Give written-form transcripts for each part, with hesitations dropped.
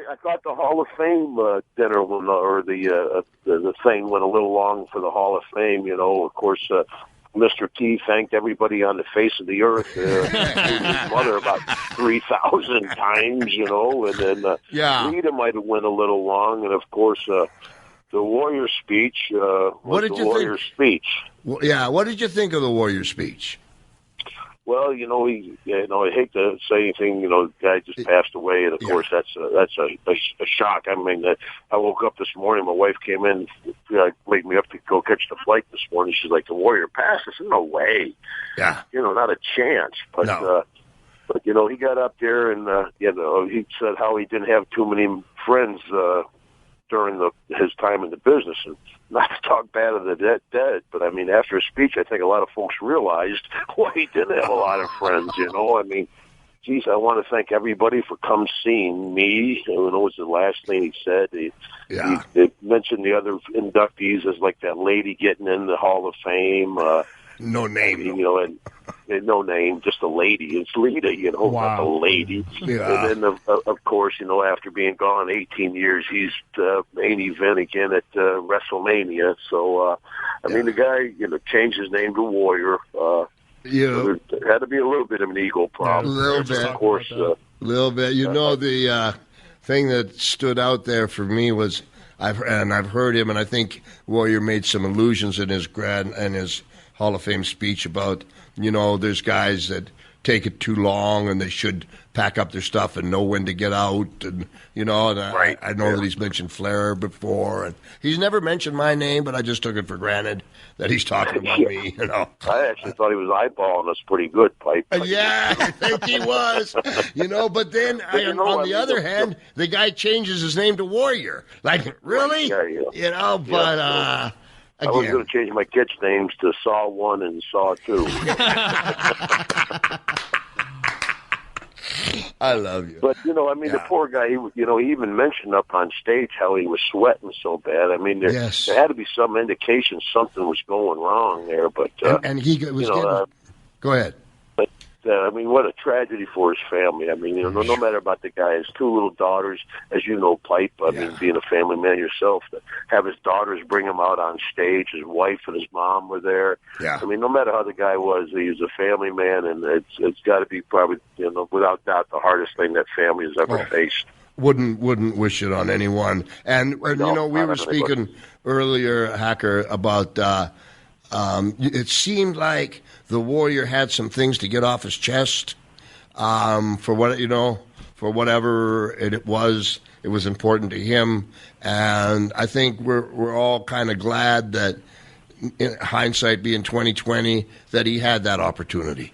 I thought the Hall of Fame dinner went, or the thing went a little long for the Hall of Fame. Of course, Mr. T thanked everybody on the face of the earth, including his mother, about 3,000 times. And then Rita might have went a little long, and of course, the Warrior speech was the Warrior speech. What did you think of the Warrior speech? Well, I hate to say anything. The guy just passed away, and of course that's a shock. I mean, I woke up this morning. My wife came in, wake me up to go catch the flight this morning. She's like, "The Warrior passed." I said, "No way." Yeah. Not a chance. But but he got up there and he said how he didn't have too many friends during his time in the business, and not to talk bad of the dead, but I mean, after his speech, I think a lot of folks realized why he didn't have a lot of friends. I mean, geez, I want to thank everybody for come seeing me. Was the last thing he said. He mentioned the other inductees as like that lady getting in the Hall of Fame. No name. And no name, just a lady. It's Lita, not the lady. Yeah. And then, of course, after being gone 18 years, he's main event again at WrestleMania. So, I mean, the guy, changed his name to Warrior. There had to be a little bit of an ego problem. A little bit. Of course. A little bit. The thing that stood out there for me was, I've heard him, and I think Warrior made some allusions in his Hall of Fame speech about, there's guys that take it too long and they should pack up their stuff and know when to get out. And, right. I know that he's mentioned Flair before. And he's never mentioned my name, but I just took it for granted that he's talking about me, I actually thought he was eyeballing us pretty good, Pipe. Yeah, I think he was. But then, on the other hand, the guy changes his name to Warrior. Like, really? Yeah. But... I was going to change my kids' names to Saw 1 and Saw 2. I love you. But, the poor guy, he even mentioned up on stage how he was sweating so bad. I mean, there had to be some indication something was going wrong there. But and he was go ahead. I mean, what a tragedy for his family. I mean, no matter about the guy, his two little daughters, as you know, Pipe, I mean, being a family man yourself, to have his daughters bring him out on stage, his wife and his mom were there. Yeah. I mean, no matter how the guy was, he was a family man, and it's got to be probably, without doubt, the hardest thing that family has ever faced. Wouldn't wish it on anyone. And we were speaking earlier, Hacker, about it seemed like the Warrior had some things to get off his chest for whatever it was important to him, and I think we're all kind of glad that, in hindsight being 2020, that he had that opportunity.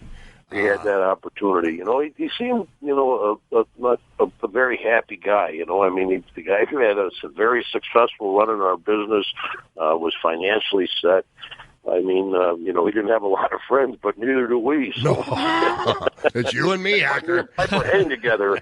He had that opportunity. He seemed, a very happy guy. I mean, the guy who had a very successful run in our business, was financially set. I mean, we didn't have a lot of friends, but neither do we. So. No. It's you and me, Hacker. We're hanging together.